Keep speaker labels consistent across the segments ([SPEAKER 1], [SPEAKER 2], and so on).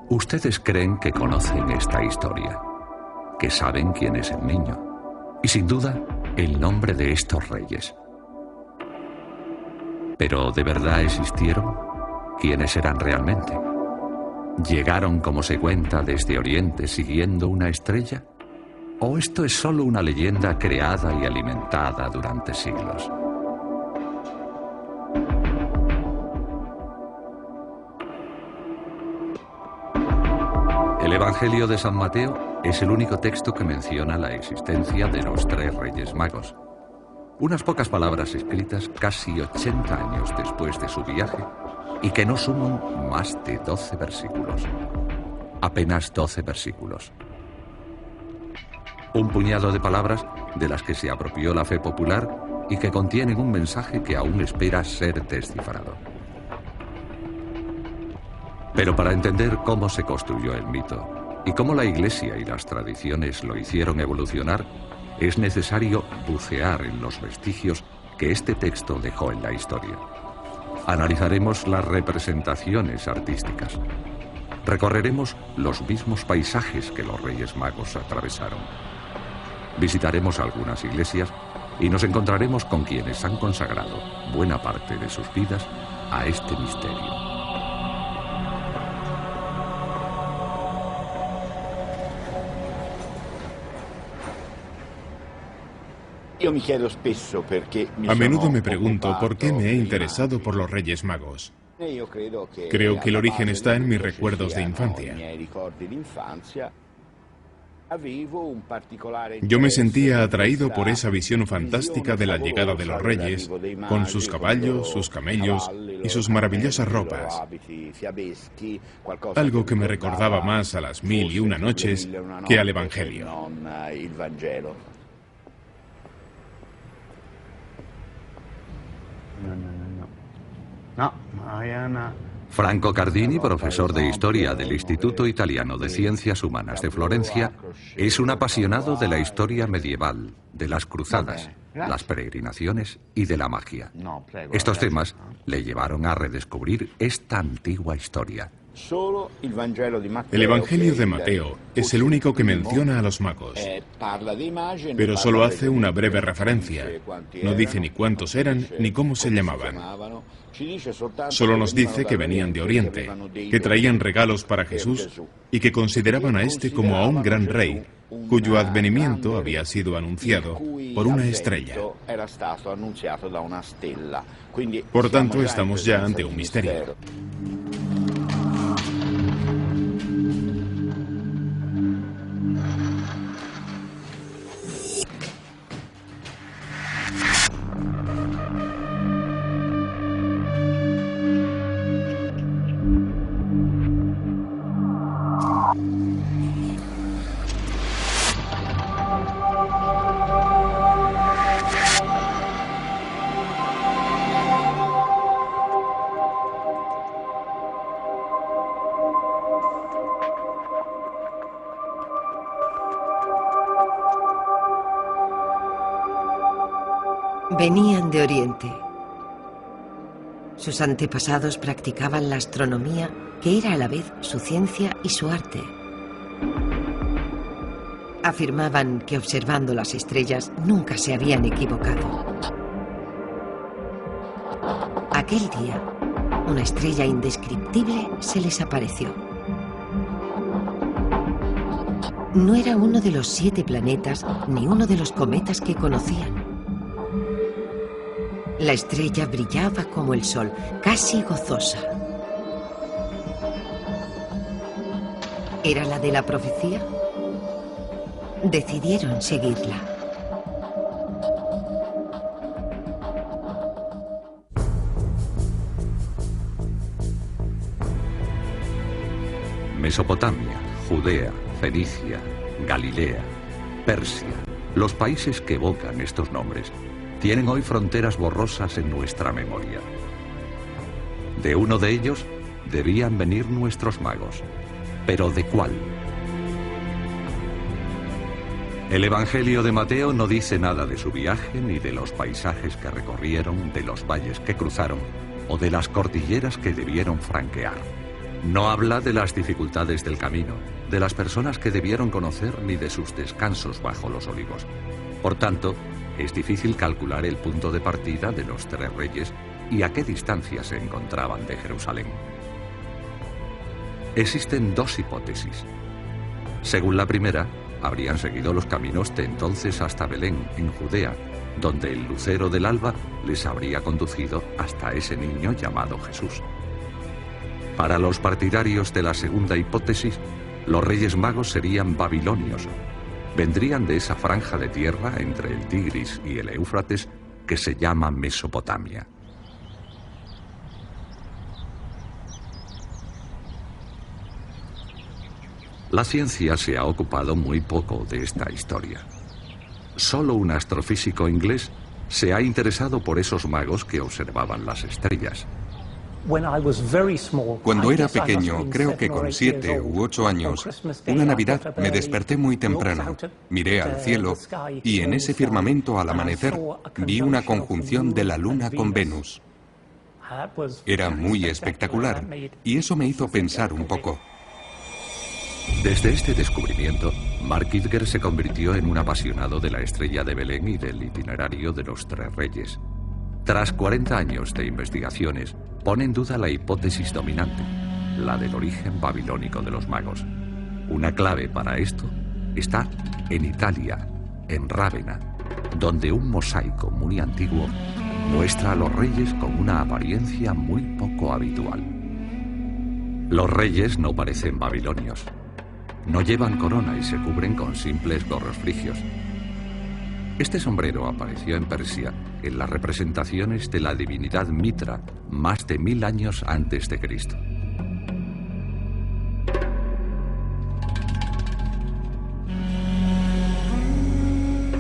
[SPEAKER 1] Ustedes creen que conocen esta historia, que saben quién es el niño y sin duda el nombre de estos reyes. ¿Pero de verdad existieron? ¿Quiénes eran realmente? ¿Llegaron como se cuenta desde Oriente siguiendo una estrella? ¿O esto es solo una leyenda creada y alimentada durante siglos? El Evangelio de San Mateo es el único texto que menciona la existencia de los 3 Reyes Magos. Unas pocas palabras escritas casi 80 años después de su viaje y que no suman más de 12 versículos. Apenas 12 versículos. Un puñado de palabras de las que se apropió la fe popular y que contienen un mensaje que aún espera ser descifrado. Pero para entender cómo se construyó el mito y cómo la Iglesia y las tradiciones lo hicieron evolucionar, es necesario bucear en los vestigios que este texto dejó en la historia. Analizaremos las representaciones artísticas. Recorreremos los mismos paisajes que los Reyes Magos atravesaron. Visitaremos algunas iglesias y nos encontraremos con quienes han consagrado buena parte de sus vidas a este misterio.
[SPEAKER 2] A menudo me pregunto por qué me he interesado por los Reyes Magos. Creo que el origen está en mis recuerdos de infancia. Yo me sentía atraído por esa visión fantástica de la llegada de los reyes, con sus caballos, sus camellos y sus maravillosas ropas. Algo que me recordaba más a las 1001 noches que al Evangelio.
[SPEAKER 1] Franco Cardini, profesor de Historia del Instituto Italiano de Ciencias Humanas de Florencia, es un apasionado de la historia medieval, de las cruzadas, las peregrinaciones y de la magia. Estos temas le llevaron a redescubrir esta antigua historia.
[SPEAKER 2] El Evangelio de Mateo es el único que menciona a los magos, pero solo hace una breve referencia. No dice ni cuántos eran ni cómo se llamaban. Solo nos dice que venían de Oriente, que traían regalos para Jesús y que consideraban a este como a un gran rey, cuyo advenimiento había sido anunciado por una estrella. Por tanto, estamos ya ante un misterio.
[SPEAKER 3] Venían de Oriente. Sus antepasados practicaban la astronomía, que era a la vez su ciencia y su arte. Afirmaban que observando las estrellas nunca se habían equivocado. Aquel día, una estrella indescriptible se les apareció. No era uno de los 7 planetas ni uno de los cometas que conocían. La estrella brillaba como el sol, casi gozosa. ¿Era la de la profecía? Decidieron seguirla.
[SPEAKER 1] Mesopotamia, Judea, Fenicia, Galilea, Persia, los países que evocan estos nombres, tienen hoy fronteras borrosas en nuestra memoria. De uno de ellos debían venir nuestros magos. ¿Pero de cuál? El Evangelio de Mateo no dice nada de su viaje, ni de los paisajes que recorrieron, de los valles que cruzaron, o de las cordilleras que debieron franquear. No habla de las dificultades del camino, de las personas que debieron conocer ni de sus descansos bajo los olivos. Por tanto, es difícil calcular el punto de partida de los 3 reyes y a qué distancia se encontraban de Jerusalén. Existen 2 hipótesis. Según la primera, habrían seguido los caminos de entonces hasta Belén, en Judea, donde el lucero del alba les habría conducido hasta ese niño llamado Jesús. Para los partidarios de la segunda hipótesis, los Reyes Magos serían babilonios. Vendrían de esa franja de tierra entre el Tigris y el Éufrates que se llama Mesopotamia. La ciencia se ha ocupado muy poco de esta historia. Solo un astrofísico inglés se ha interesado por esos magos que observaban las estrellas.
[SPEAKER 4] Cuando era pequeño, creo que con 7 u 8 años, una Navidad me desperté muy temprano, miré al cielo y en ese firmamento al amanecer vi una conjunción de la Luna con Venus. Era muy espectacular y eso me hizo pensar un poco.
[SPEAKER 1] Desde este descubrimiento, Mark Kitger se convirtió en un apasionado de la estrella de Belén y del itinerario de los 3 reyes. Tras 40 años de investigaciones, pone en duda la hipótesis dominante, la del origen babilónico de los magos. Una clave para esto está en Italia, en Rávena, donde un mosaico muy antiguo muestra a los reyes con una apariencia muy poco habitual. Los reyes no parecen babilonios. No llevan corona y se cubren con simples gorros frigios. Este sombrero apareció en Persia en las representaciones de la divinidad Mitra más de 1000 años antes de Cristo.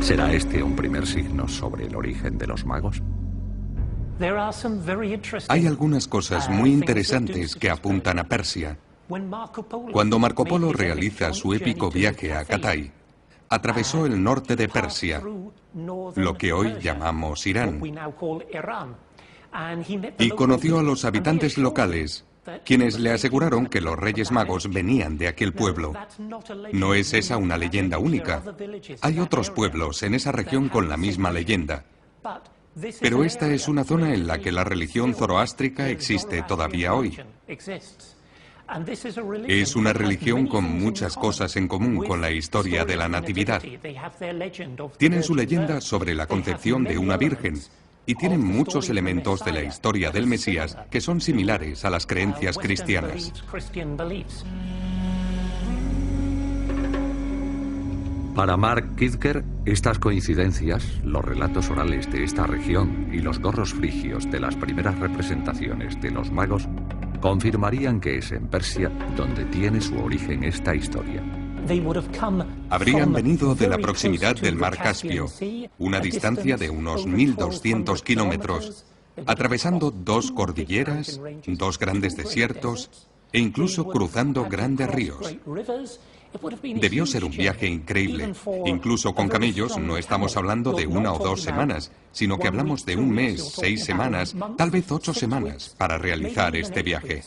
[SPEAKER 1] ¿Será este un primer signo sobre el origen de los magos?
[SPEAKER 4] Hay algunas cosas muy interesantes que apuntan a Persia. Cuando Marco Polo realiza su épico viaje a Catay, atravesó el norte de Persia, lo que hoy llamamos Irán, y conoció a los habitantes locales, quienes le aseguraron que los Reyes Magos venían de aquel pueblo. No es esa una leyenda única. Hay otros pueblos en esa región con la misma leyenda. Pero esta es una zona en la que la religión zoroástrica existe todavía hoy. Es una religión con muchas cosas en común con la historia de la Natividad. Tienen su leyenda sobre la concepción de una virgen y tienen muchos elementos de la historia del Mesías que son similares a las creencias cristianas.
[SPEAKER 1] Para Mark Kitger, estas coincidencias, los relatos orales de esta región y los gorros frigios de las primeras representaciones de los magos confirmarían que es en Persia donde tiene su origen esta historia.
[SPEAKER 4] Habrían venido de la proximidad del mar Caspio, una distancia de unos 1200 kilómetros, atravesando 2 cordilleras, 2 grandes desiertos e incluso cruzando grandes ríos. Debió ser un viaje increíble. Incluso con camellos no estamos hablando de 1 o 2 semanas, sino que hablamos de 1 mes, 6 semanas, tal vez 8 semanas para realizar este viaje.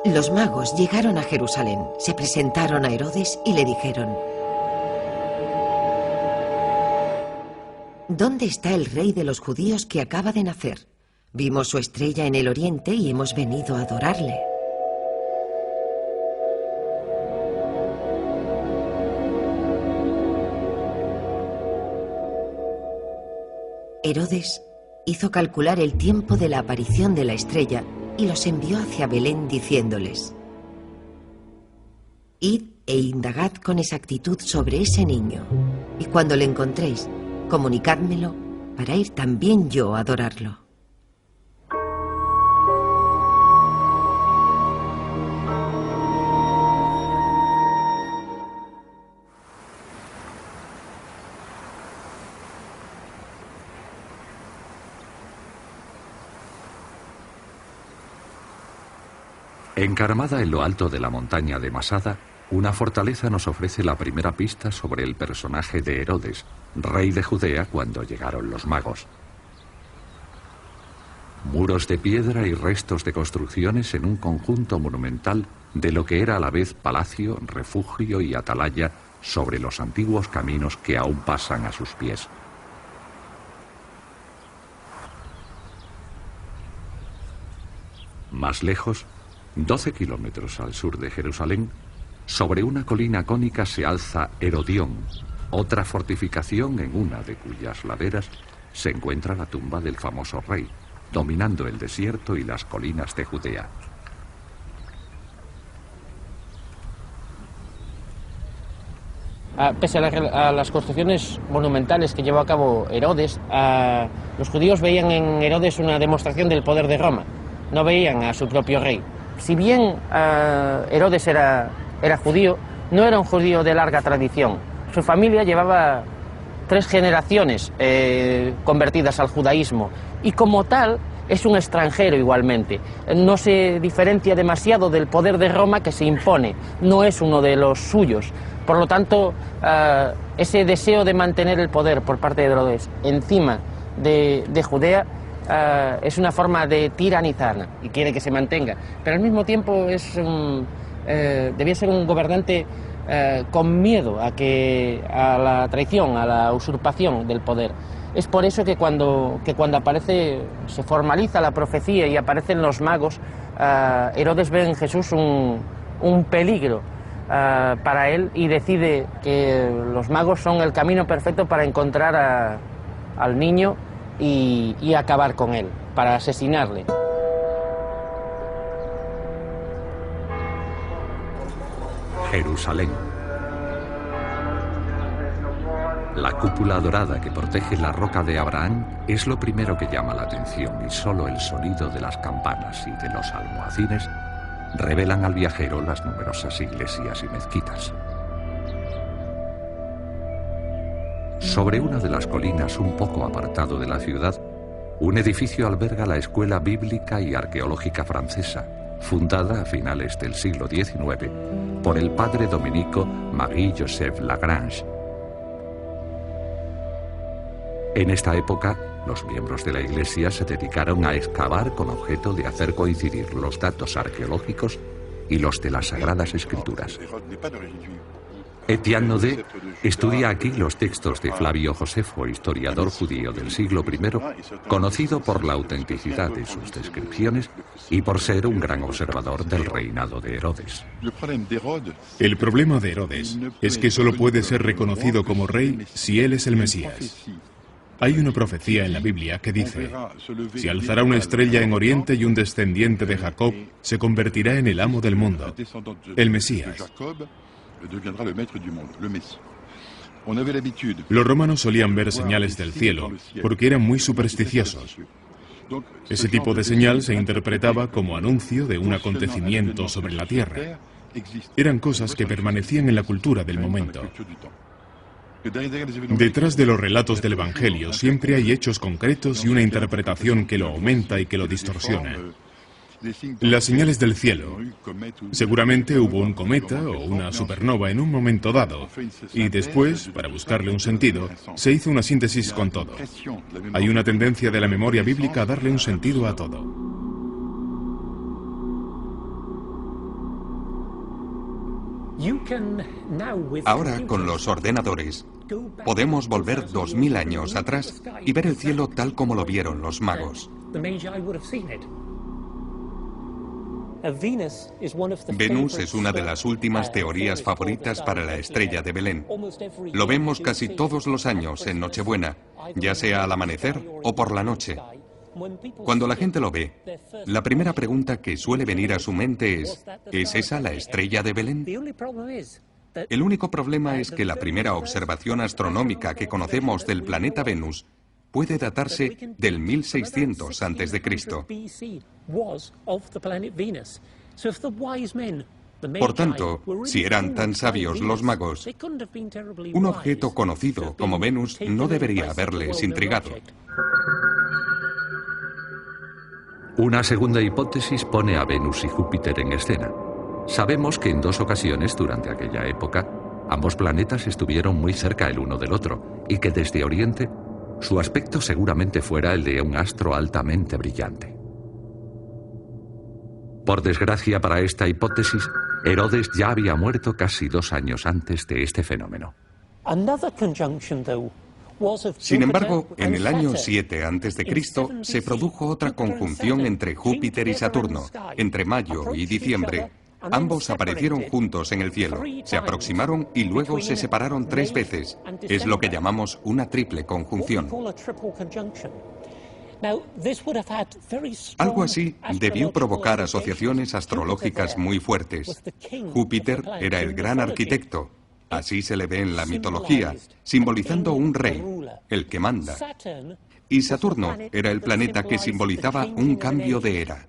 [SPEAKER 3] Los magos llegaron a Jerusalén, se presentaron a Herodes y le dijeron: ¿Dónde está el rey de los judíos que acaba de nacer? Vimos su estrella en el oriente y hemos venido a adorarle. Herodes hizo calcular el tiempo de la aparición de la estrella y los envió hacia Belén diciéndoles: Id e indagad con exactitud sobre ese niño, y cuando le encontréis, comunicádmelo para ir también yo a adorarlo.
[SPEAKER 1] Encaramada en lo alto de la montaña de Masada, una fortaleza nos ofrece la primera pista sobre el personaje de Herodes, rey de Judea cuando llegaron los magos. Muros de piedra y restos de construcciones en un conjunto monumental de lo que era a la vez palacio, refugio y atalaya sobre los antiguos caminos que aún pasan a sus pies. Más lejos, 12 kilómetros al sur de Jerusalén, sobre una colina cónica se alza Herodión, otra fortificación en una de cuyas laderas se encuentra la tumba del famoso rey, dominando el desierto y las colinas de Judea.
[SPEAKER 5] Pese a las construcciones monumentales que llevó a cabo Herodes, los judíos veían en Herodes una demostración del poder de Roma, no veían a su propio rey. Si bien Herodes era judío, no era un judío de larga tradición. Su familia llevaba 3 generaciones convertidas al judaísmo y como tal es un extranjero igualmente. No se diferencia demasiado del poder de Roma que se impone, no es uno de los suyos. Por lo tanto, ese deseo de mantener el poder por parte de Herodes encima de Judea es una forma de tiranizar y quiere que se mantenga. Pero al mismo tiempo debía ser un gobernante con miedo a la traición, a la usurpación del poder. Es por eso que cuando se formaliza la profecía y aparecen los magos, Herodes ve en Jesús un peligro para él y decide que los magos son el camino perfecto para encontrar al niño y acabar con él, para asesinarle.
[SPEAKER 1] Jerusalén. La cúpula dorada que protege la roca de Abraham es lo primero que llama la atención y solo el sonido de las campanas y de los almohacines revelan al viajero las numerosas iglesias y mezquitas. Sobre una de las colinas un poco apartado de la ciudad, un edificio alberga la Escuela Bíblica y Arqueológica Francesa, fundada a finales del siglo XIX por el padre dominico Marie-Joseph Lagrange. En esta época, los miembros de la Iglesia se dedicaron a excavar con objeto de hacer coincidir los datos arqueológicos y los de las Sagradas Escrituras. Etienne Naudet estudia aquí los textos de Flavio Josefo, historiador judío del siglo I, conocido por la autenticidad de sus descripciones y por ser un gran observador del reinado de Herodes.
[SPEAKER 2] El problema de Herodes es que solo puede ser reconocido como rey si él es el Mesías. Hay una profecía en la Biblia que dice: se alzará una estrella en Oriente y un descendiente de Jacob se convertirá en el amo del mundo, el Mesías. Los romanos solían ver señales del cielo porque eran muy supersticiosos. Ese tipo de señal se interpretaba como anuncio de un acontecimiento sobre la tierra. Eran cosas que permanecían en la cultura del momento. Detrás de los relatos del Evangelio siempre hay hechos concretos y una interpretación que lo aumenta y que lo distorsiona. Las señales del cielo. Seguramente hubo un cometa o una supernova en un momento dado, y después, para buscarle un sentido, se hizo una síntesis con todo. Hay una tendencia de la memoria bíblica a darle un sentido a todo.
[SPEAKER 4] Ahora, con los ordenadores, podemos volver 2000 años atrás y ver el cielo tal como lo vieron los magos. Venus es una de las últimas teorías favoritas para la estrella de Belén. Lo vemos casi todos los años en Nochebuena, ya sea al amanecer o por la noche. Cuando la gente lo ve, la primera pregunta que suele venir a su mente ¿es esa la estrella de Belén? El único problema es que la primera observación astronómica que conocemos del planeta Venus puede datarse del 1600 a.C. Por tanto, si eran tan sabios los magos, un objeto conocido como Venus no debería haberles intrigado.
[SPEAKER 1] Una segunda hipótesis pone a Venus y Júpiter en escena. Sabemos que en 2 ocasiones durante aquella época, ambos planetas estuvieron muy cerca el uno del otro y que desde Oriente su aspecto seguramente fuera el de un astro altamente brillante. Por desgracia para esta hipótesis, Herodes ya había muerto casi 2 años antes de este fenómeno.
[SPEAKER 4] Sin embargo, en el año 7 a.C. se produjo otra conjunción entre Júpiter y Saturno. Entre mayo y diciembre, ambos aparecieron juntos en el cielo, se aproximaron y luego se separaron 3 veces. Es lo que llamamos una triple conjunción. Algo así debió provocar asociaciones astrológicas muy fuertes. Júpiter era el gran arquitecto, así se le ve en la mitología, simbolizando un rey, el que manda. Y Saturno era el planeta que simbolizaba un cambio de era.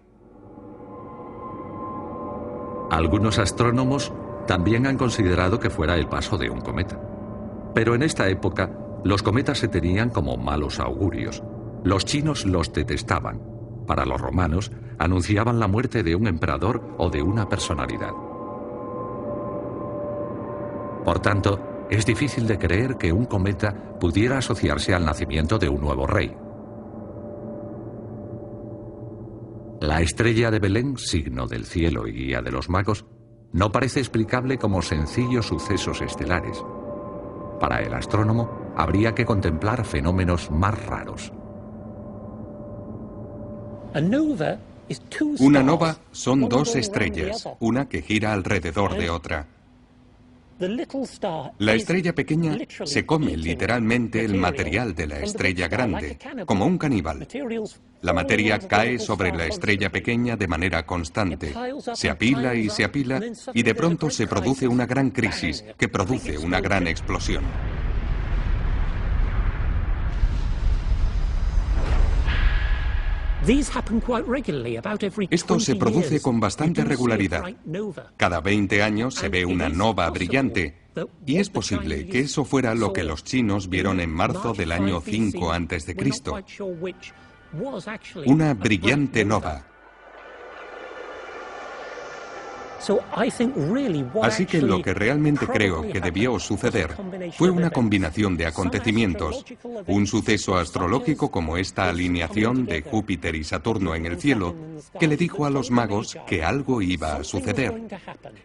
[SPEAKER 1] Algunos astrónomos también han considerado que fuera el paso de un cometa. Pero en esta época, los cometas se tenían como malos augurios. Los chinos los detestaban. Para los romanos, anunciaban la muerte de un emperador o de una personalidad. Por tanto, es difícil de creer que un cometa pudiera asociarse al nacimiento de un nuevo rey. La estrella de Belén, signo del cielo y guía de los magos, no parece explicable como sencillos sucesos estelares. Para el astrónomo, habría que contemplar fenómenos más raros.
[SPEAKER 4] Una nova son 2 estrellas, una que gira alrededor de otra. La estrella pequeña se come literalmente el material de la estrella grande, como un caníbal. La materia cae sobre la estrella pequeña de manera constante, se apila y de pronto se produce una gran crisis que produce una gran explosión. Esto se produce con bastante regularidad. Cada 20 años se ve una nova brillante, y es posible que eso fuera lo que los chinos vieron en marzo del año 5 a.C. Una brillante nova. Así que lo que realmente creo que debió suceder fue una combinación de acontecimientos, un suceso astrológico como esta alineación de Júpiter y Saturno en el cielo, que le dijo a los magos que algo iba a suceder,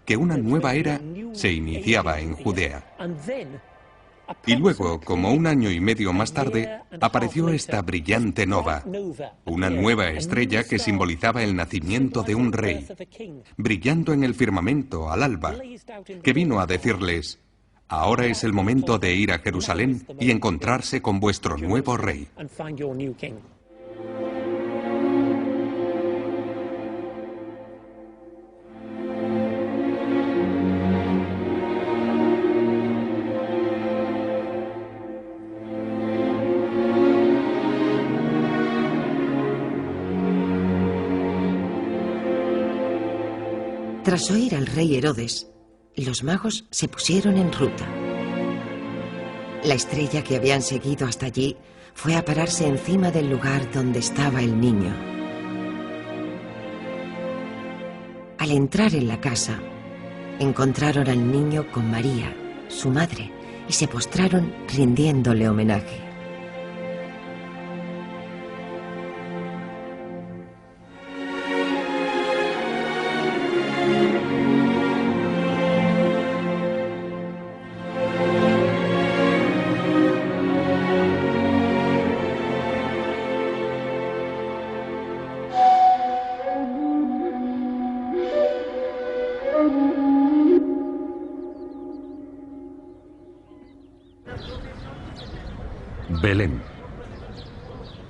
[SPEAKER 4] que una nueva era se iniciaba en Judea. Y luego, como 1 año y medio más tarde, apareció esta brillante nova, una nueva estrella que simbolizaba el nacimiento de un rey, brillando en el firmamento al alba, que vino a decirles: ahora es el momento de ir a Jerusalén y encontrarse con vuestro nuevo rey.
[SPEAKER 3] Tras oír al rey Herodes, los magos se pusieron en ruta. La estrella que habían seguido hasta allí fue a pararse encima del lugar donde estaba el niño. Al entrar en la casa, encontraron al niño con María, su madre, y se postraron rindiéndole homenaje.
[SPEAKER 1] Belén.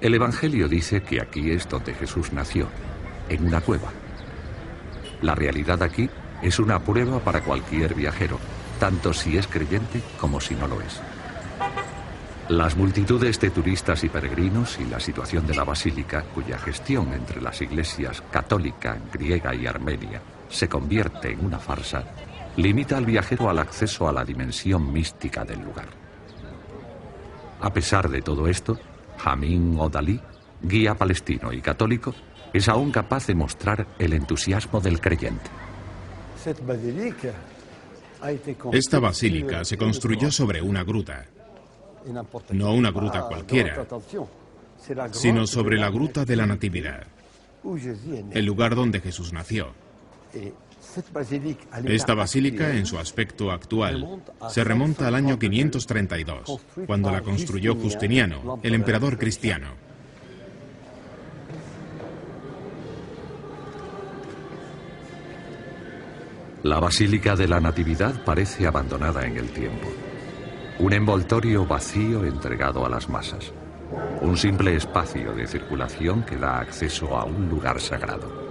[SPEAKER 1] El Evangelio dice que aquí es donde Jesús nació, en una cueva. La realidad aquí es una prueba para cualquier viajero, tanto si es creyente como si no lo es. Las multitudes de turistas y peregrinos y la situación de la basílica, cuya gestión entre las iglesias católica, griega y armenia se convierte en una farsa, limita al viajero al acceso a la dimensión mística del lugar. A pesar de todo esto, Hamid Odali, guía palestino y católico, es aún capaz de mostrar el entusiasmo del creyente.
[SPEAKER 2] Esta basílica se construyó sobre una gruta, no una gruta cualquiera, sino sobre la gruta de la Natividad, el lugar donde Jesús nació. Esta basílica, en su aspecto actual, se remonta al año 532, cuando la construyó Justiniano, el emperador cristiano.
[SPEAKER 1] La Basílica de la Natividad parece abandonada en el tiempo. Un envoltorio vacío entregado a las masas. Un simple espacio de circulación que da acceso a un lugar sagrado.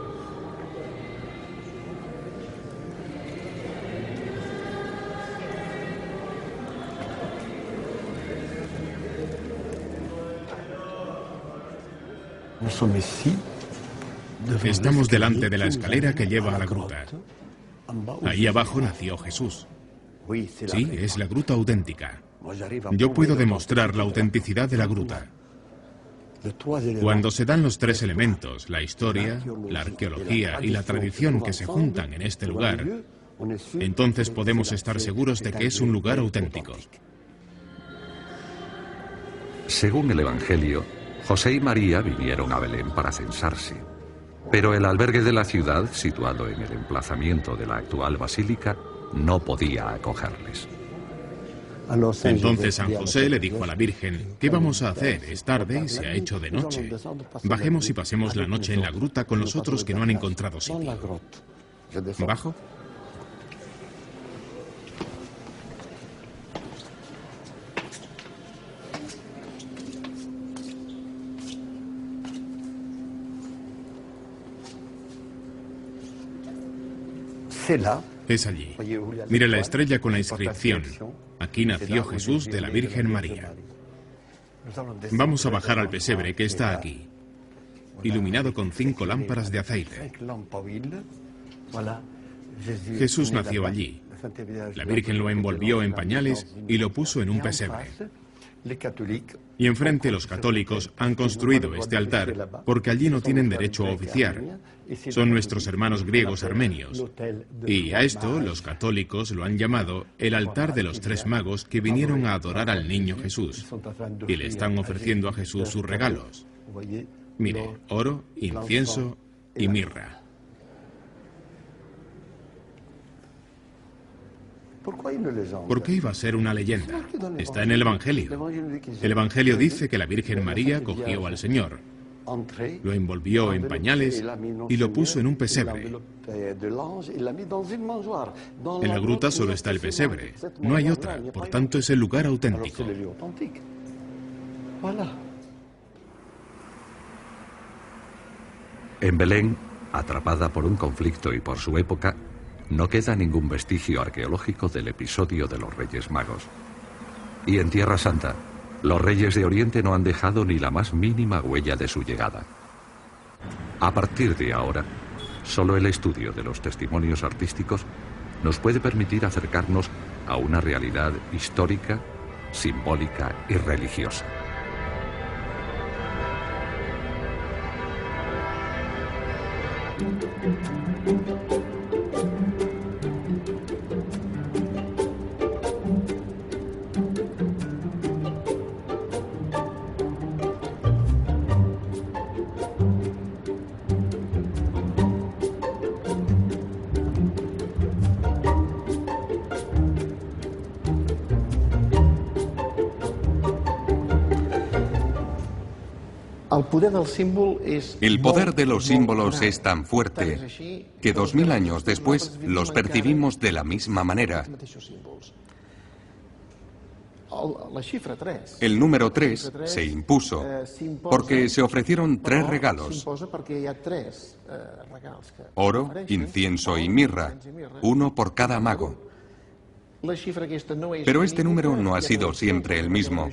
[SPEAKER 2] Estamos delante de la escalera que lleva a la gruta. Ahí abajo nació Jesús. Sí, es la gruta auténtica. Yo puedo demostrar la autenticidad de la gruta. Cuando se dan los tres elementos, la historia, la arqueología y la tradición que se juntan en este lugar, entonces podemos estar seguros de que es un lugar auténtico.
[SPEAKER 1] Según el Evangelio, José y María vinieron a Belén para censarse. Pero el albergue de la ciudad, situado en el emplazamiento de la actual basílica, no podía acogerles.
[SPEAKER 2] Entonces San José le dijo a la Virgen: ¿qué vamos a hacer? Es tarde y se ha hecho de noche. Bajemos y pasemos la noche en la gruta con los otros que no han encontrado sitio. ¿Bajo? Es allí. Mire la estrella con la inscripción: aquí nació Jesús de la Virgen María. Vamos a bajar al pesebre que está aquí, iluminado con 5 lámparas de aceite. Jesús nació allí. La Virgen lo envolvió en pañales y lo puso en un pesebre. Y enfrente los católicos han construido este altar porque allí no tienen derecho a oficiar. Son nuestros hermanos griegos armenios. Y a esto los católicos lo han llamado el altar de los 3 magos que vinieron a adorar al niño Jesús. Y le están ofreciendo a Jesús sus regalos. Mire, oro, incienso y mirra. ¿Por qué iba a ser una leyenda? Está en el Evangelio. El Evangelio dice que la Virgen María cogió al Señor, lo envolvió en pañales y lo puso en un pesebre. En la gruta solo está el pesebre, no hay otra, por tanto es el lugar auténtico.
[SPEAKER 1] En Belén, atrapada por un conflicto y por su época, no queda ningún vestigio arqueológico del episodio de los Reyes Magos. Y en Tierra Santa, los reyes de Oriente no han dejado ni la más mínima huella de su llegada. A partir de ahora, solo el estudio de los testimonios artísticos nos puede permitir acercarnos a una realidad histórica, simbólica y religiosa.
[SPEAKER 4] El poder de los símbolos es tan fuerte que 2000 años después los percibimos de la misma manera. El número 3 se impuso porque se ofrecieron 3 regalos: oro, incienso y mirra, uno por cada mago. Pero este número no ha sido siempre el mismo.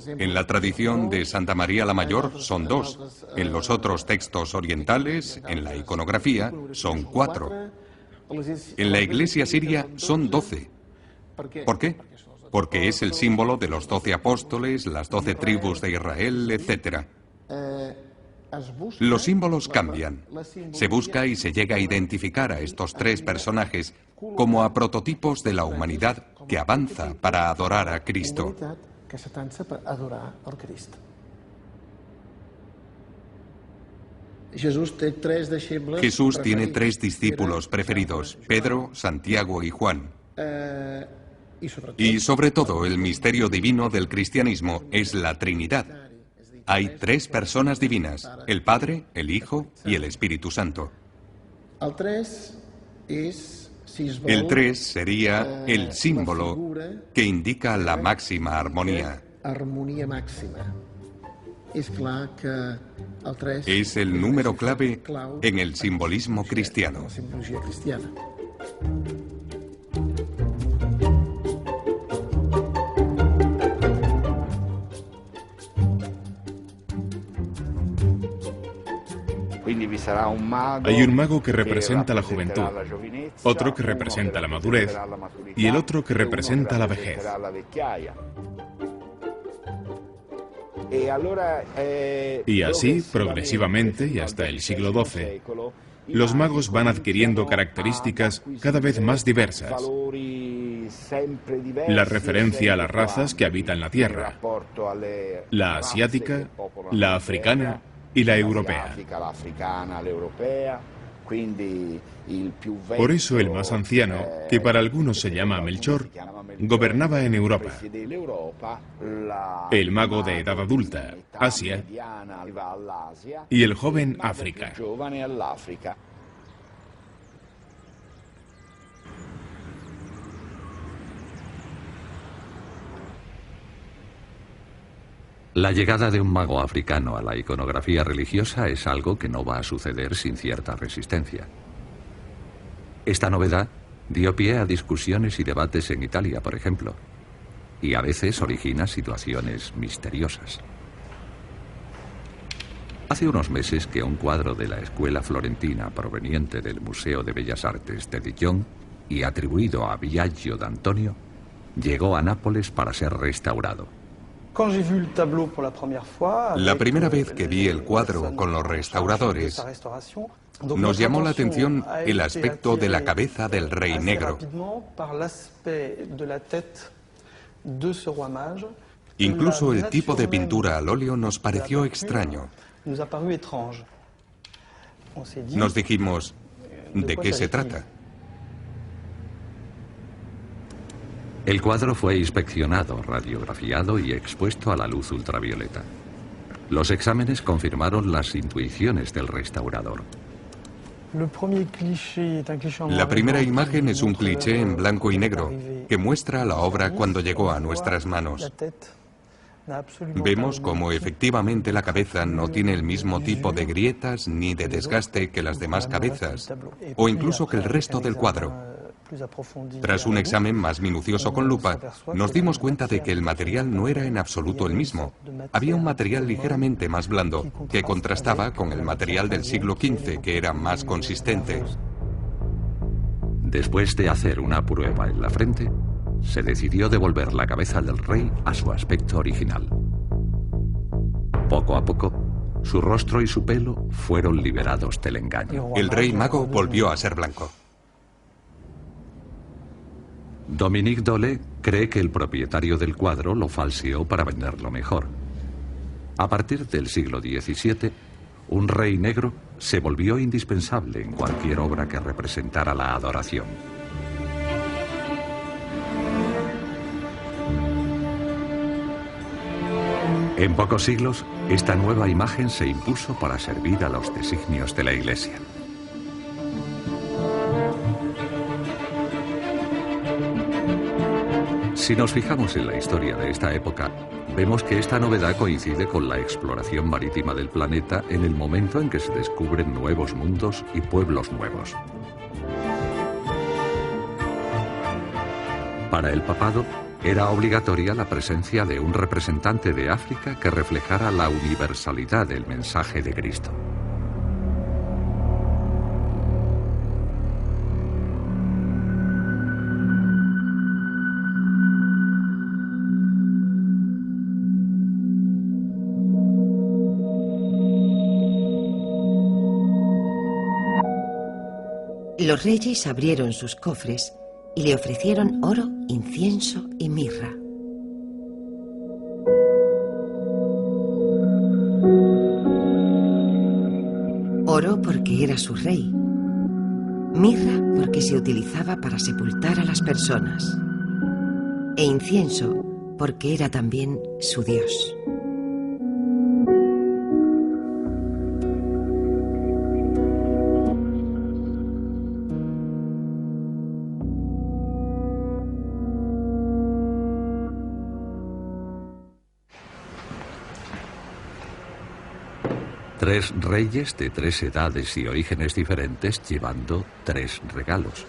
[SPEAKER 4] En la tradición de Santa María la Mayor son 2. En los otros textos orientales, en la iconografía, son 4. En la iglesia siria son 12. ¿Por qué? Porque es el símbolo de los 12 apóstoles, las 12 tribus de Israel, etc. Los símbolos cambian. Se busca y se llega a identificar a estos tres personajes como a prototipos de la humanidad que avanza para adorar a Cristo. Jesús tiene tres discípulos preferidos, Pedro, Santiago y Juan. Y sobre todo, el misterio divino del cristianismo es la Trinidad. Hay tres personas divinas, el Padre, el Hijo y el Espíritu Santo. El tres sería el símbolo que indica la máxima armonía. Es el número clave en el simbolismo cristiano.
[SPEAKER 2] Hay un mago que representa la juventud, otro que representa la madurez y el otro que representa la vejez. Y así, progresivamente y hasta el siglo XII, los magos van adquiriendo características cada vez más diversas. La referencia a las razas que habitan la Tierra, la asiática, la africana y la europea. Por eso el más anciano, que para algunos se llama Melchor, gobernaba en Europa. El mago de edad adulta, Asia, y el joven, África.
[SPEAKER 1] La llegada de un mago africano a la iconografía religiosa es algo que no va a suceder sin cierta resistencia. Esta novedad dio pie a discusiones y debates en Italia, por ejemplo, y a veces origina situaciones misteriosas. Hace unos meses que un cuadro de la escuela florentina proveniente del Museo de Bellas Artes de Dijon y atribuido a Biagio d'Antonio llegó a Nápoles para ser restaurado.
[SPEAKER 4] La primera vez que vi el cuadro con los restauradores, nos llamó la atención el aspecto de la cabeza del Rey Negro. Incluso el tipo de pintura al óleo nos pareció extraño. Nos dijimos, ¿de qué se trata?
[SPEAKER 1] El cuadro fue inspeccionado, radiografiado y expuesto a la luz ultravioleta. Los exámenes confirmaron las intuiciones del restaurador.
[SPEAKER 4] La primera imagen es un cliché en blanco y negro que muestra la obra cuando llegó a nuestras manos. Vemos cómo efectivamente la cabeza no tiene el mismo tipo de grietas ni de desgaste que las demás cabezas, o incluso que el resto del cuadro. Tras un examen más minucioso con lupa, nos dimos cuenta de que el material no era en absoluto el mismo. Había un material ligeramente más blando, que contrastaba con el material del siglo XV, que era más consistente.
[SPEAKER 1] Después de hacer una prueba en la frente, se decidió devolver la cabeza del rey a su aspecto original. Poco a poco, su rostro y su pelo fueron liberados del engaño.
[SPEAKER 4] El rey mago volvió a ser blanco.
[SPEAKER 1] Dominique Dole cree que el propietario del cuadro lo falseó para venderlo mejor. A partir del siglo XVII, un rey negro se volvió indispensable en cualquier obra que representara la adoración. En pocos siglos, esta nueva imagen se impuso para servir a los designios de la Iglesia. Si nos fijamos en la historia de esta época, vemos que esta novedad coincide con la exploración marítima del planeta en el momento en que se descubren nuevos mundos y pueblos nuevos. Para el papado, era obligatoria la presencia de un representante de África que reflejara la universalidad del mensaje de Cristo.
[SPEAKER 3] Los reyes abrieron sus cofres y le ofrecieron oro, incienso y mirra. Oro porque era su rey. Mirra porque se utilizaba para sepultar a las personas. E incienso porque era también su dios.
[SPEAKER 1] Tres reyes de tres edades y orígenes diferentes llevando tres regalos.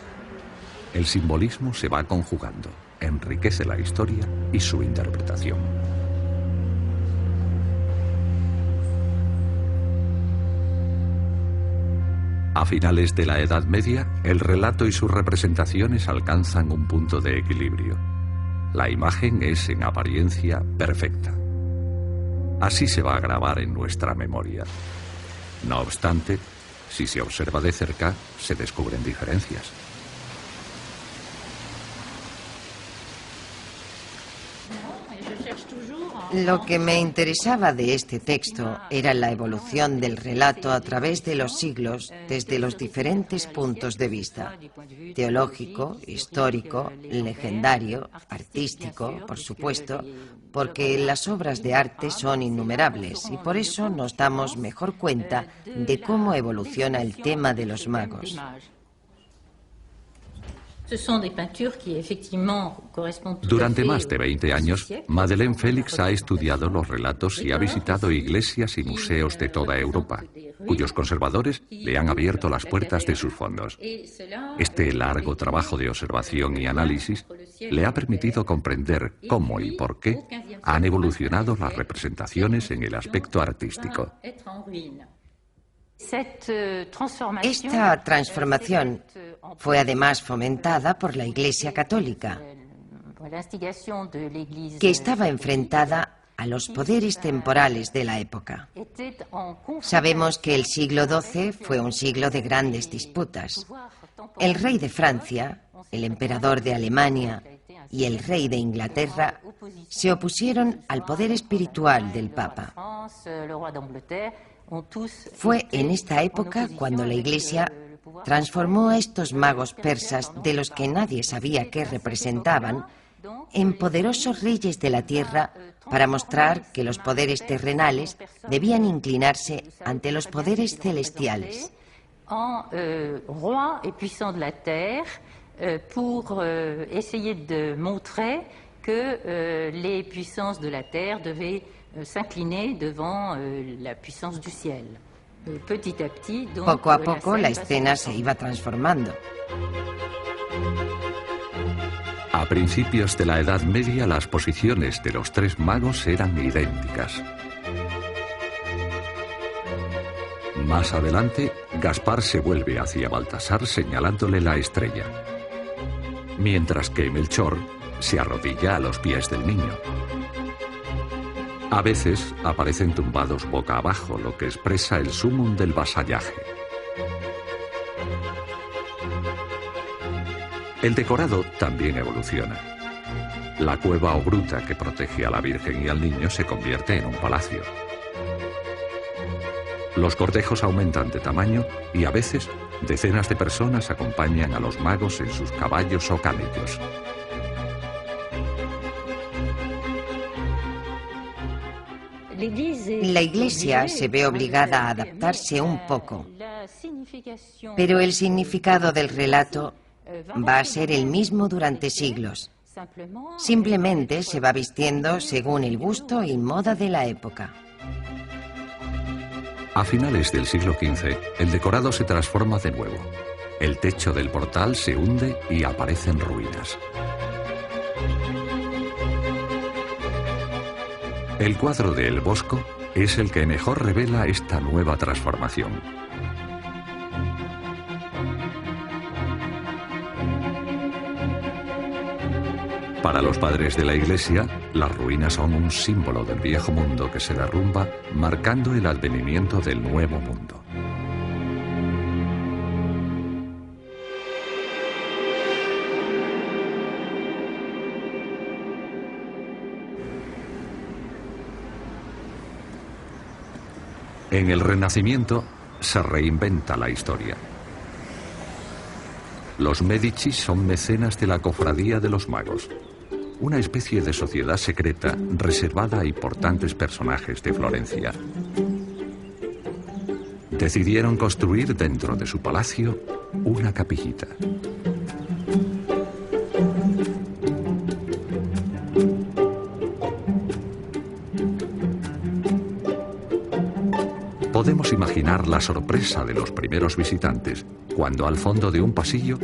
[SPEAKER 1] El simbolismo se va conjugando, enriquece la historia y su interpretación. A finales de la Edad Media, el relato y sus representaciones alcanzan un punto de equilibrio. La imagen es, en apariencia, perfecta. Así se va a grabar en nuestra memoria. No obstante, si se observa de cerca, se descubren diferencias.
[SPEAKER 3] Lo que me interesaba de este texto era la evolución del relato a través de los siglos desde los diferentes puntos de vista: teológico, histórico, legendario, artístico, por supuesto, porque las obras de arte son innumerables y por eso nos damos mejor cuenta de cómo evoluciona el tema de los magos.
[SPEAKER 1] Durante más de 20 años, Madeleine Félix ha estudiado los relatos y ha visitado iglesias y museos de toda Europa, cuyos conservadores le han abierto las puertas de sus fondos. Este largo trabajo de observación y análisis le ha permitido comprender cómo y por qué han evolucionado las representaciones en el aspecto artístico.
[SPEAKER 3] Esta transformación fue además fomentada por la Iglesia Católica, que estaba enfrentada a los poderes temporales de la época. Sabemos que el siglo XII fue un siglo de grandes disputas. El rey de Francia, el emperador de Alemania y el rey de Inglaterra se opusieron al poder espiritual del Papa. Fue en esta época cuando la Iglesia transformó a estos magos persas, de los que nadie sabía qué representaban, en poderosos reyes de la tierra, para mostrar que los poderes terrenales debían inclinarse ante los poderes celestiales.
[SPEAKER 6] Roi et puissant de la terre, pour essayer de montrer que les puissances de la terre devaient s'incliner devant la puissance du ciel. Petit à petit, donc,
[SPEAKER 3] poco a poco la escena se iba transformando.
[SPEAKER 1] A principios de la Edad Media, las posiciones de los tres magos eran idénticas. Más adelante, Gaspar se vuelve hacia Baltasar señalándole la estrella, mientras que Melchor se arrodilla a los pies del niño. A veces aparecen tumbados boca abajo, lo que expresa el sumum del vasallaje. El decorado también evoluciona. La cueva o gruta que protege a la Virgen y al niño se convierte en un palacio. Los cortejos aumentan de tamaño y a veces decenas de personas acompañan a los magos en sus caballos o camellos.
[SPEAKER 3] La Iglesia se ve obligada a adaptarse un poco, pero el significado del relato va a ser el mismo durante siglos. Simplemente se va vistiendo según el gusto y moda de la época.
[SPEAKER 1] A finales del siglo XV, el decorado se transforma de nuevo. El techo del portal se hunde y aparecen ruinas. El cuadro de El Bosco es el que mejor revela esta nueva transformación. Para los padres de la Iglesia, las ruinas son un símbolo del viejo mundo que se derrumba, marcando el advenimiento del nuevo mundo. En el Renacimiento se reinventa la historia. Los Medici son mecenas de la Cofradía de los Magos, una especie de sociedad secreta reservada a importantes personajes de Florencia. Decidieron construir dentro de su palacio una capillita. Podemos imaginar la sorpresa de los primeros visitantes cuando al fondo de un pasillo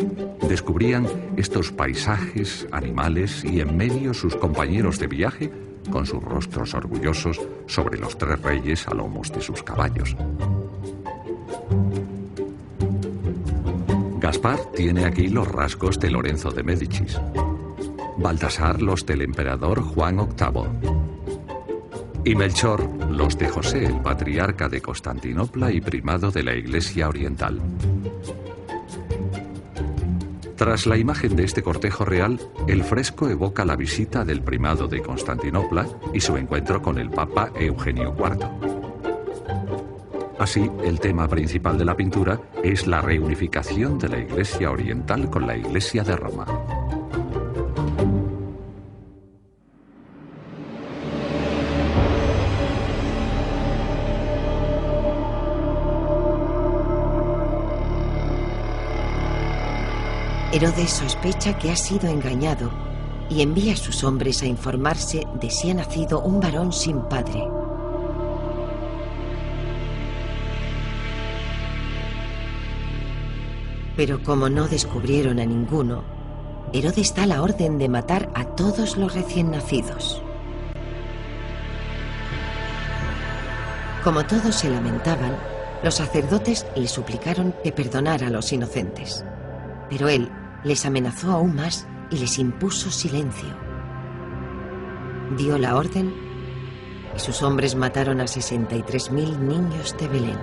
[SPEAKER 1] descubrían estos paisajes, animales y en medio sus compañeros de viaje con sus rostros orgullosos sobre los tres reyes a lomos de sus caballos. Gaspar tiene aquí los rasgos de Lorenzo de Médicis, Baltasar los del emperador Juan VIII y Melchor los de José, el patriarca de Constantinopla y primado de la Iglesia Oriental. Tras la imagen de este cortejo real, el fresco evoca la visita del primado de Constantinopla y su encuentro con el Papa Eugenio IV. Así, el tema principal de la pintura es la reunificación de la Iglesia Oriental con la Iglesia de Roma.
[SPEAKER 3] Herodes sospecha que ha sido engañado y envía a sus hombres a informarse de si ha nacido un varón sin padre. Pero como no descubrieron a ninguno, Herodes da la orden de matar a todos los recién nacidos. Como todos se lamentaban, los sacerdotes le suplicaron que perdonara a los inocentes. Pero él les amenazó aún más y les impuso silencio. Dio la orden y sus hombres mataron a 63.000 niños de Belén.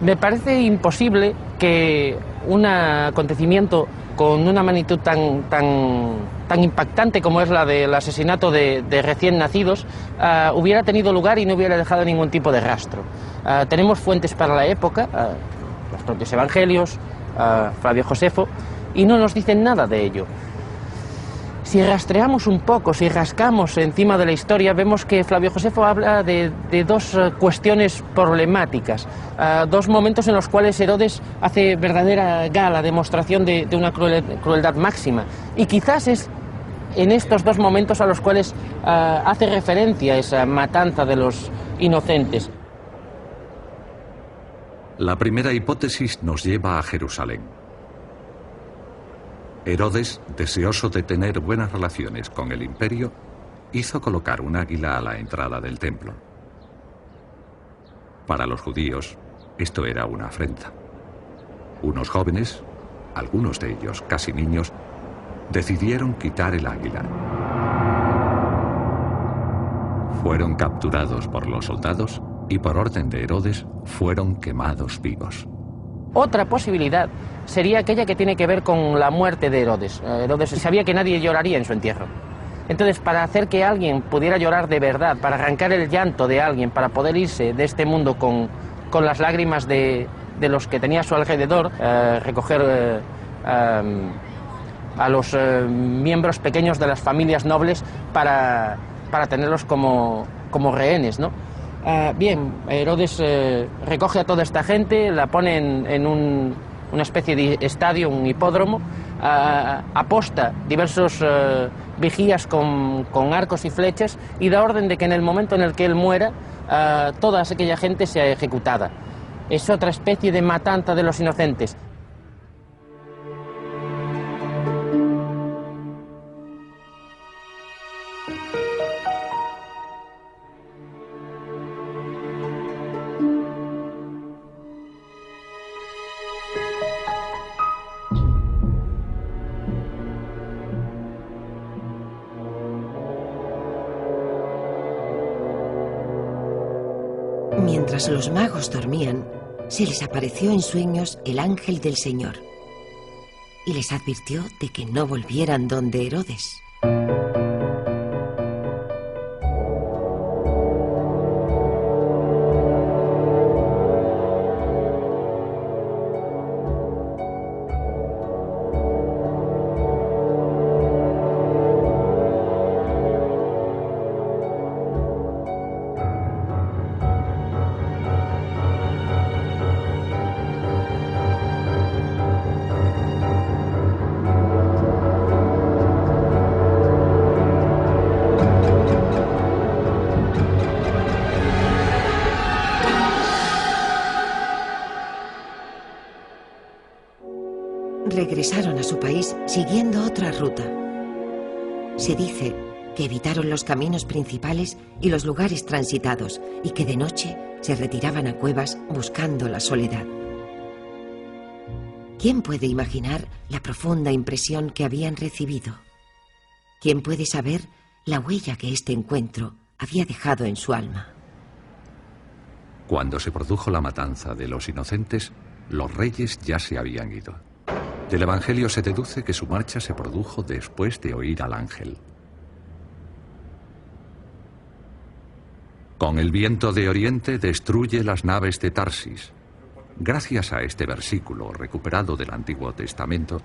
[SPEAKER 5] Me parece imposible que un acontecimiento con una magnitud tan impactante como es la del asesinato de recién nacidos hubiera tenido lugar y no hubiera dejado ningún tipo de rastro. Tenemos fuentes para la época, los propios evangelios, Flavio Josefo, y no nos dicen nada de ello. Si rastreamos un poco, si rascamos encima de la historia, vemos que Flavio Josefo habla de dos cuestiones problemáticas, dos momentos en los cuales Herodes hace verdadera gala, demostración de una crueldad máxima. Y quizás es en estos dos momentos a los cuales hace referencia esa matanza de los inocentes.
[SPEAKER 1] La primera hipótesis nos lleva a Jerusalén. Herodes, deseoso de tener buenas relaciones con el imperio, hizo colocar un águila a la entrada del templo. Para los judíos, esto era una afrenta. Unos jóvenes, algunos de ellos casi niños, decidieron quitar el águila. Fueron capturados por los soldados y por orden de Herodes fueron quemados vivos.
[SPEAKER 5] Otra posibilidad sería aquella que tiene que ver con la muerte de Herodes. Herodes sabía que nadie lloraría en su entierro. Entonces, para hacer que alguien pudiera llorar de verdad, para arrancar el llanto de alguien, para poder irse de este mundo con las lágrimas de los que tenía a su alrededor, recoger a los miembros pequeños de las familias nobles para tenerlos como rehenes, ¿no? Bien, Herodes recoge a toda esta gente, la pone en una especie de estadio, un hipódromo, aposta diversos vigías con arcos y flechas y da orden de que en el momento en el que él muera, toda aquella gente sea ejecutada. Es otra especie de matanza de los inocentes.
[SPEAKER 3] Mientras los magos dormían, se les apareció en sueños el ángel del Señor y les advirtió de que no volvieran donde Herodes. Regresaron a su país siguiendo otra ruta. Se dice que evitaron los caminos principales y los lugares transitados y que de noche se retiraban a cuevas buscando la soledad. ¿Quién puede imaginar la profunda impresión que habían recibido? ¿Quién puede saber la huella que este encuentro había dejado en su alma?
[SPEAKER 1] Cuando se produjo la matanza de los inocentes, los reyes ya se habían ido. Del Evangelio se deduce que su marcha se produjo después de oír al ángel. Con el viento de oriente destruye las naves de Tarsis. Gracias a este versículo recuperado del Antiguo Testamento,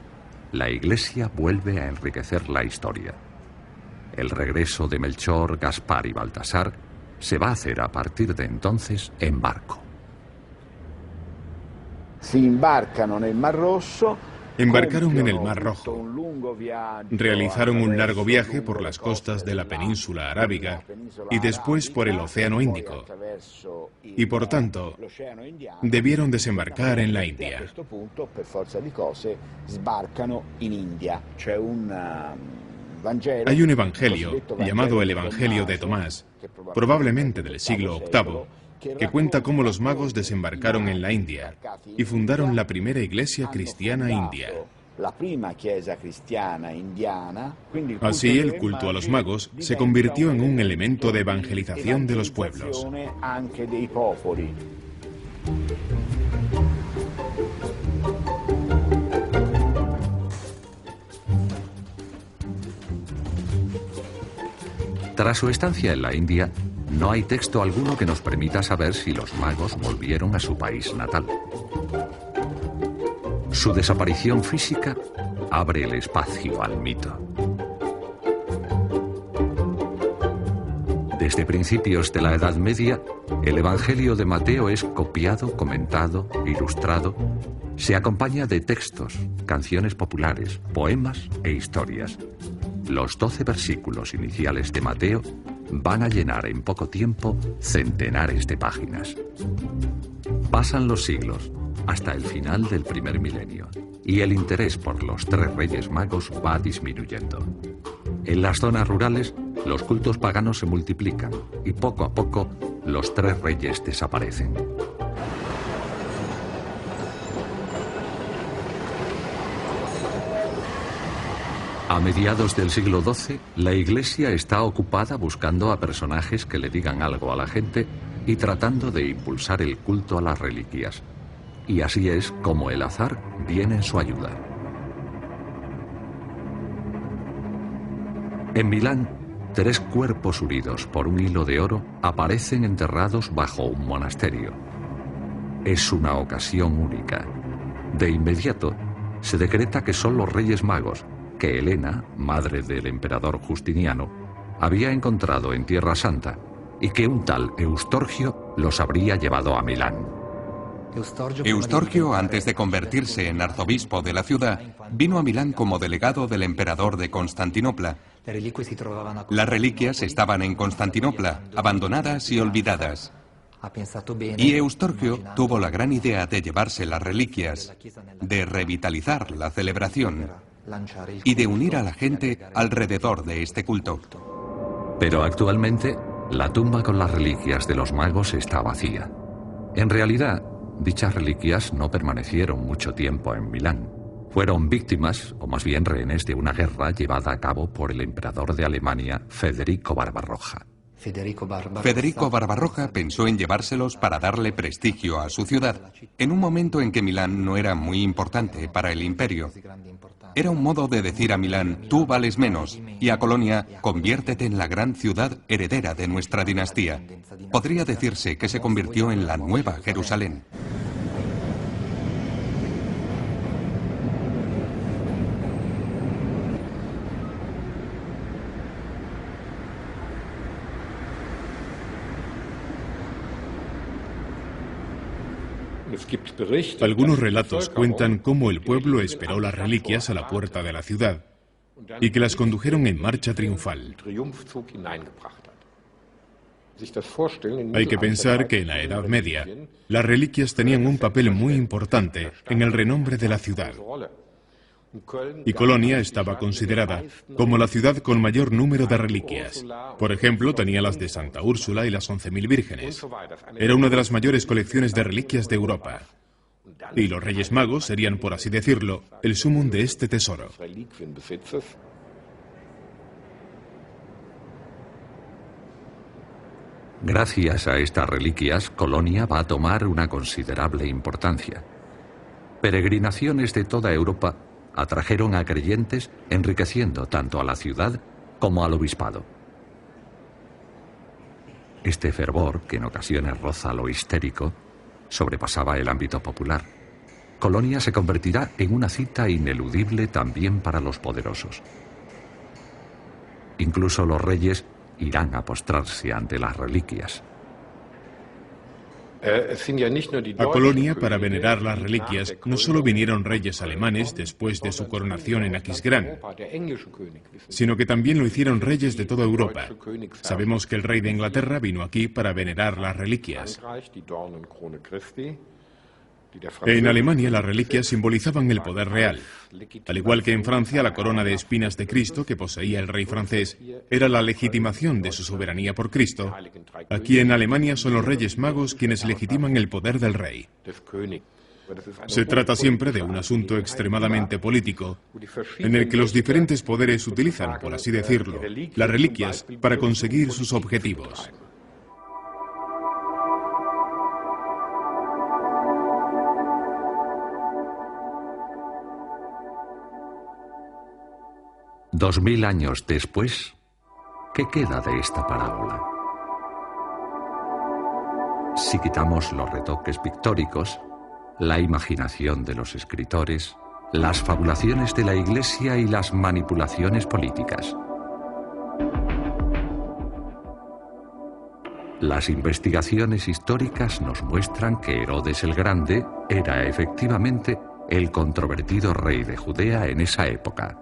[SPEAKER 1] la Iglesia vuelve a enriquecer la historia. El regreso de Melchor, Gaspar y Baltasar se va a hacer a partir de entonces en barco.
[SPEAKER 2] Embarcaron en el Mar Rojo, realizaron un largo viaje por las costas de la península arábiga y después por el Océano Índico, y por tanto debieron desembarcar en la India. Hay un evangelio llamado el Evangelio de Tomás, probablemente del siglo VIII, que cuenta cómo los magos desembarcaron en la India y fundaron la primera iglesia cristiana india. Así, el culto a los magos se convirtió en un elemento de evangelización de los pueblos.
[SPEAKER 1] Tras su estancia en la India, no hay texto alguno que nos permita saber si los magos volvieron a su país natal. Su desaparición física abre el espacio al mito. Desde principios de la Edad Media, el Evangelio de Mateo es copiado, comentado, ilustrado. Se acompaña de textos, canciones populares, poemas e historias. Los 12 versículos iniciales de Mateo van a llenar en poco tiempo centenares de páginas. Pasan los siglos hasta el final del primer milenio y el interés por los tres reyes magos va disminuyendo. En las zonas rurales, los cultos paganos se multiplican y poco a poco los tres reyes desaparecen. A mediados del siglo XII, la Iglesia está ocupada buscando a personajes que le digan algo a la gente y tratando de impulsar el culto a las reliquias. Y así es como el azar viene en su ayuda. En Milán, 3 cuerpos unidos por un hilo de oro aparecen enterrados bajo un monasterio. Es una ocasión única. De inmediato, se decreta que son los Reyes Magos, que Helena, madre del emperador Justiniano, había encontrado en Tierra Santa y que un tal Eustorgio los habría llevado a Milán.
[SPEAKER 4] Eustorgio, antes de convertirse en arzobispo de la ciudad, vino a Milán como delegado del emperador de Constantinopla. Las reliquias estaban en Constantinopla, abandonadas y olvidadas. Y Eustorgio tuvo la gran idea de llevarse las reliquias, de revitalizar la celebración y de unir a la gente alrededor de este culto.
[SPEAKER 1] Pero actualmente, la tumba con las reliquias de los magos está vacía. En realidad, dichas reliquias no permanecieron mucho tiempo en Milán. Fueron víctimas, o más bien rehenes, de una guerra llevada a cabo por el emperador de Alemania, Federico Barbarroja.
[SPEAKER 4] Federico Barbarroja pensó en llevárselos para darle prestigio a su ciudad, en un momento en que Milán no era muy importante para el imperio. Era un modo de decir a Milán, tú vales menos, y a Colonia, conviértete en la gran ciudad heredera de nuestra dinastía. Podría decirse que se convirtió en la nueva Jerusalén.
[SPEAKER 2] Algunos relatos cuentan cómo el pueblo esperó las reliquias a la puerta de la ciudad y que las condujeron en marcha triunfal. Hay que pensar que en la Edad Media, las reliquias tenían un papel muy importante en el renombre de la ciudad. Y Colonia estaba considerada como la ciudad con mayor número de reliquias. Por ejemplo, tenía las de Santa Úrsula y las 11.000 vírgenes. Era una de las mayores colecciones de reliquias de Europa. Y los Reyes Magos serían, por así decirlo, el sumum de este tesoro.
[SPEAKER 1] Gracias a estas reliquias, Colonia va a tomar una considerable importancia. Peregrinaciones de toda Europa atrajeron a creyentes, enriqueciendo tanto a la ciudad como al obispado. Este fervor, que en ocasiones roza lo histérico, sobrepasaba el ámbito popular. Colonia se convertirá en una cita ineludible también para los poderosos. Incluso los reyes irán a postrarse ante las reliquias.
[SPEAKER 2] A Colonia, para venerar las reliquias, no solo vinieron reyes alemanes después de su coronación en Aquisgrán, sino que también lo hicieron reyes de toda Europa. Sabemos que el rey de Inglaterra vino aquí para venerar las reliquias. En Alemania, las reliquias simbolizaban el poder real. Al igual que en Francia, la corona de espinas de Cristo que poseía el rey francés era la legitimación de su soberanía por Cristo. Aquí en Alemania son los Reyes Magos quienes legitiman el poder del rey. Se trata siempre de un asunto extremadamente político, en el que los diferentes poderes utilizan, por así decirlo, las reliquias para conseguir sus objetivos.
[SPEAKER 1] Dos 2000 años después, ¿qué queda de esta parábola? Si quitamos los retoques pictóricos, la imaginación de los escritores, las fabulaciones de la Iglesia y las manipulaciones políticas. Las investigaciones históricas nos muestran que Herodes el Grande era efectivamente el controvertido rey de Judea en esa época,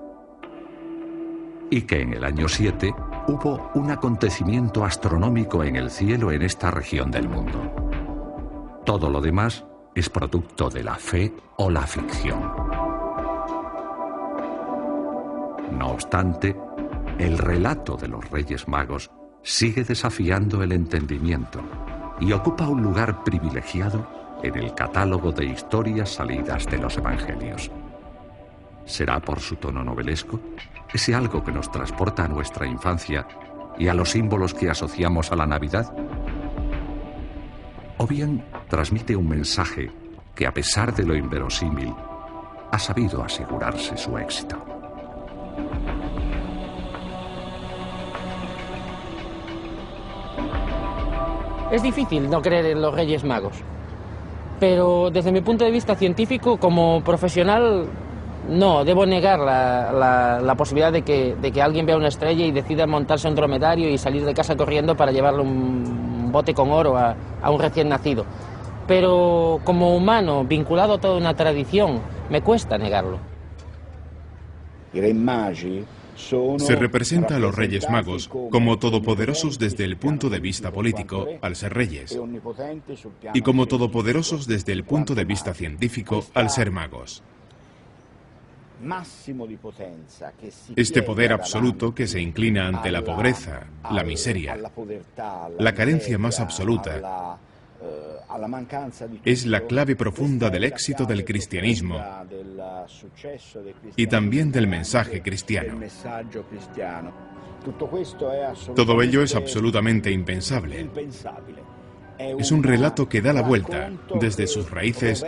[SPEAKER 1] y que en el año 7 hubo un acontecimiento astronómico en el cielo en esta región del mundo. Todo lo demás es producto de la fe o la ficción. No obstante, el relato de los Reyes Magos sigue desafiando el entendimiento y ocupa un lugar privilegiado en el catálogo de historias salidas de los Evangelios. ¿Será por su tono novelesco? ¿Ese algo que nos transporta a nuestra infancia y a los símbolos que asociamos a la Navidad? ¿O bien transmite un mensaje que, a pesar de lo inverosímil, ha sabido asegurarse su éxito?
[SPEAKER 5] Es difícil no creer en los Reyes Magos, pero desde mi punto de vista científico, como profesional, No, debo negar la posibilidad de que alguien vea una estrella y decida montarse un dromedario y salir de casa corriendo para llevarle un bote con oro a un recién nacido. Pero como humano, vinculado a toda una tradición, me cuesta negarlo.
[SPEAKER 2] Se representa a los Reyes Magos como todopoderosos desde el punto de vista político, al ser reyes, y como todopoderosos desde el punto de vista científico, al ser magos. Este poder absoluto que se inclina ante la pobreza, la miseria, la carencia más absoluta, es la clave profunda del éxito del cristianismo y también del mensaje cristiano. Todo ello es absolutamente impensable. Es un relato que da la vuelta, desde sus raíces,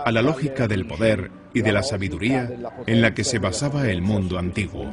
[SPEAKER 2] a la lógica del poder y de la sabiduría en la que se basaba el mundo antiguo.